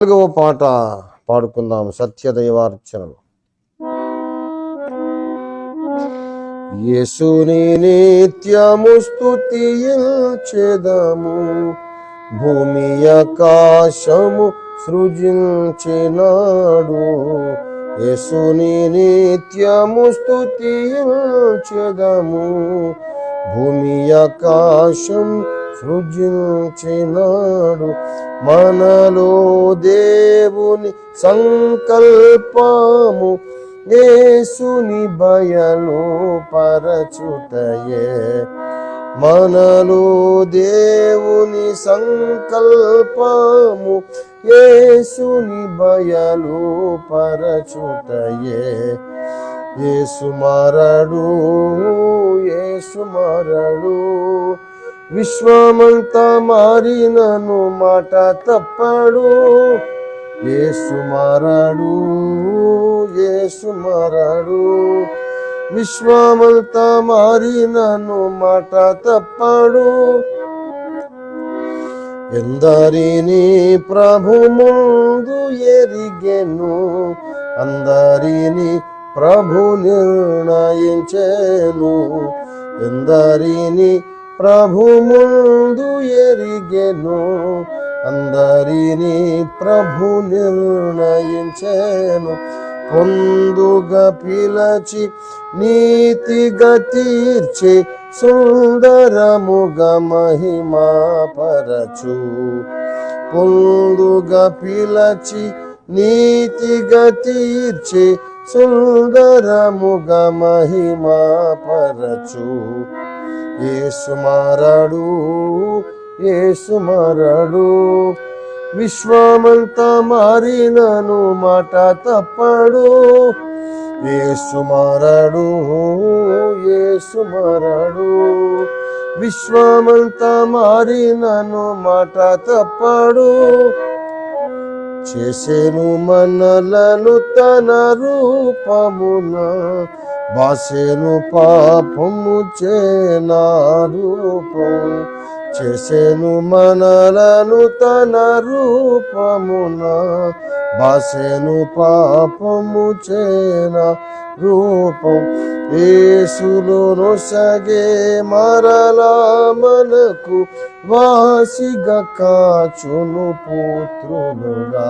4వ పాట పాడుకుందాం. సత్యదైవార్చనలు. యేసుని నిత్యము స్తుతించెదము, భూమి ఆకాశము సృజించినాడు. యేసుని నిత్యము స్తుతించెదము, భూమి ఆకాశం సృజించినాడు. మనలో దేవుని సంకల్పము యేసుని బయలు పరచుటయే. మనలో దేవుని సంకల్పము యేసుని బయలు పరచుటయే. యేసు మారడు, యేసు మారడు, విశ్వమంతా మారినను మాట తప్పడు. యేసు మారడు, యేసు మారడు, విశ్వమంతా మారినను మాట తప్పడు. ఎందరిని ప్రభు ముందు ఎరిగెను, అందరిని ప్రభు నిర్ణయించెను. ఎందరిని ప్రభు ముందు ఎరిగెను, అందరిని ప్రభు నిర్ణయించెను. పొందుగా పిలచి నీతిగా తీర్చే, సుందరముగా మహిమా పరచు. పొందుగా పిలచి నీతిగా తీర్చే, సుందరముగా మహిమా పరచు. యేసు మారడు, యేసు మారడు, విశ్వమంతా మారినను మాట తప్పడు. యేసు మారడు, యేసు మారడు, విశ్వమంతా మారినను మాట తప్పడు. చేసెను మనలను తన రూపమున, బాసెను పాపము చేనా రూపం. చేసెను మనలను తన రూపమున, బాసెను పాపము చేనా రూపం. యేసులో సగే మరలా మనకు, వాసిగా కాచును పుత్రులుగా.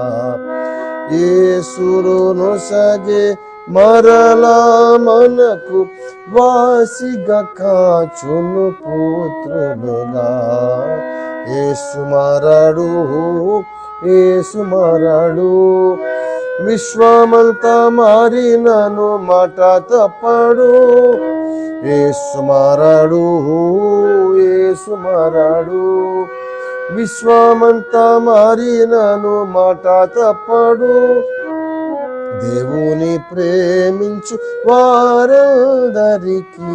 యేసులో సగే మరలా మనకు, వాసిగా కాచును పుత్రులుగా. యేసు మారడు, యేసు మారడు, విశ్వమంతా మారినను మాట తప్పడు. యేసు మారడు, యేసు మారడు, విశ్వమంతా మారినను మాట తప్పడు. దేవుని ప్రేమించు వారందరికీ,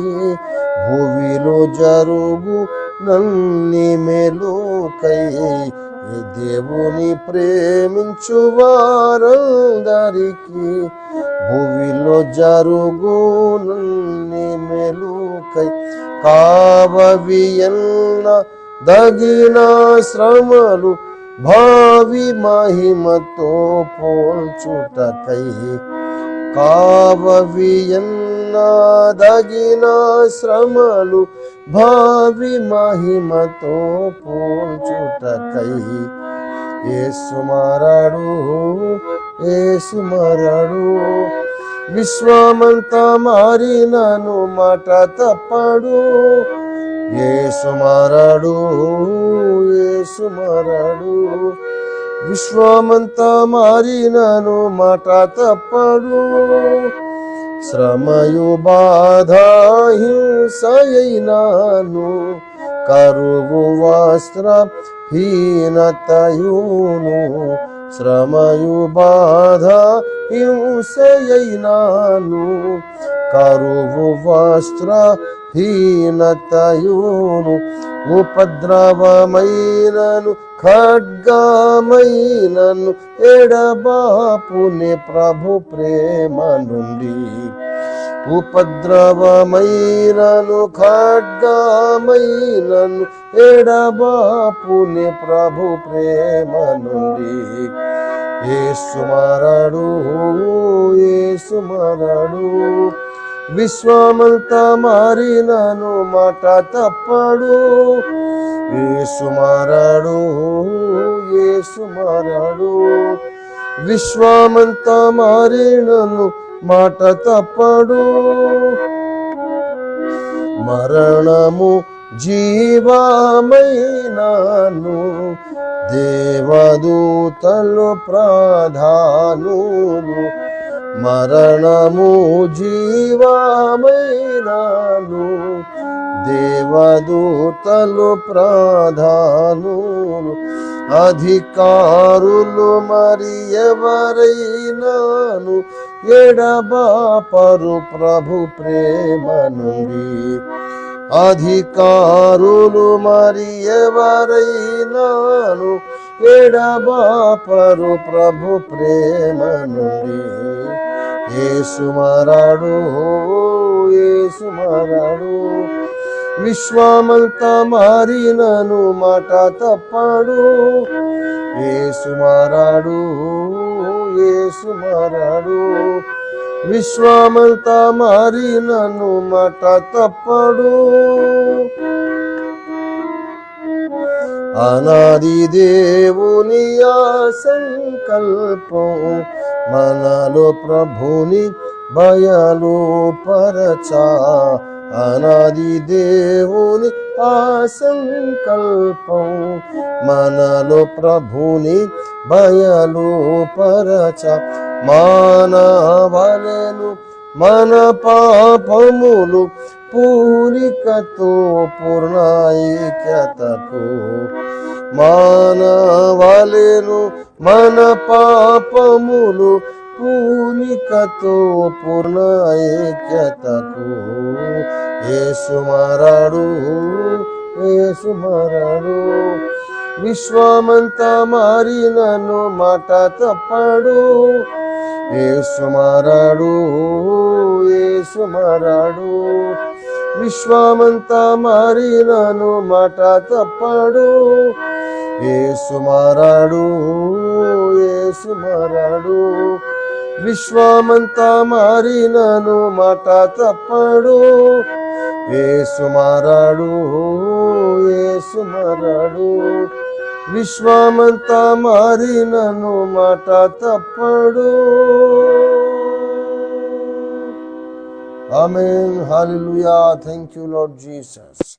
భూమిలో జరుగు నన్ని మెలుకై. దేవుని ప్రేమించు వారందరికీ, భూమిలో జరుగు నన్ని మెలుకై. కావవియన్న దగిన శ్రమలు, భావి మహిమతో పోల్చుటకై. కావవియన్న దగిన శ్రమలు, భావి మహిమతో పోల్చుటకై. యేసు మారడు, యేసు మారడు, విశ్వమంతా మారినను మాట తప్పడు. యేసు మారడు, యేసు మారడు, విశ్వమంతా మారినను మాట తప్పడు. శ్రమయు బాధ హింసయైనాను, కరువు వస్త్ర హీనతయును. శ్రమయు బాధ హింసయైనాను, కరువు వస్త్ర హీనతయును. ఉపద్రవమైనను ఖడ్గమైనను, ఎడబాపునే ప్రభు ప్రేమ నుండి. ఉపద్రవమైనను ఖడ్గమైనను, ఎడబాపునే ప్రభు ప్రేమ నుండి. యేసు మారాడు, యేసు మారాడు. విశ్వమంతా మారినను మాట తప్పడు. యేసు మారాడు, యేసు మారాడు. విశ్వమంతా మారినను మాట తప్పడు. మరణము జీవమైనాను దేవదూతలు ప్రధానులు. మరణము జీవమైనాను దేవదూతలు ప్రధానులు. అధికారులు మరి ఎవరైనాను ఎడబాపరు ప్రభు ప్రేమ నుండి. అధికారులు మరి ఎవరైనాను ఎడబాపరు ప్రభు ప్రేమ నుండి. యేసు మారాడు, యేసు మారాడు. విశ్వమంతా మారినను మాట తప్పడు. యేసు మారాడు, యేసు మారాడు. విశ్వమంతా మారినను మాట తప్పడు. అనాది దేవుని ఆ సంకల్పం మనలో ప్రభుని బయలు పరచా. అనాది దేవుని ఆ సంకల్పం మనలో ప్రభుని బయలు పరచ. మానవలెను మన పాపములు పూరికతో పూర్ణైక్యతకు. మానవలెను మన పాపములు పూనికతో పూర్ణైక్యతకు. యేసు మారాడు, యేసు మారాడు. విశ్వమంతా మారినను మాట తప్పడు. యేసు మారాడు, యేసు మారాడు. విశ్వమంతా మారినను మాట తప్పడు. యేసు మారాడు, యేసు మారాడు. విశ్వమంతా మారినను మాట తప్పడు. యేసు మారాడు, యేసు మారాడు. విశ్వమంతా మారినను మాట తప్పడు. ఆమేన్. హల్లెలూయా. Thank you lord Jesus.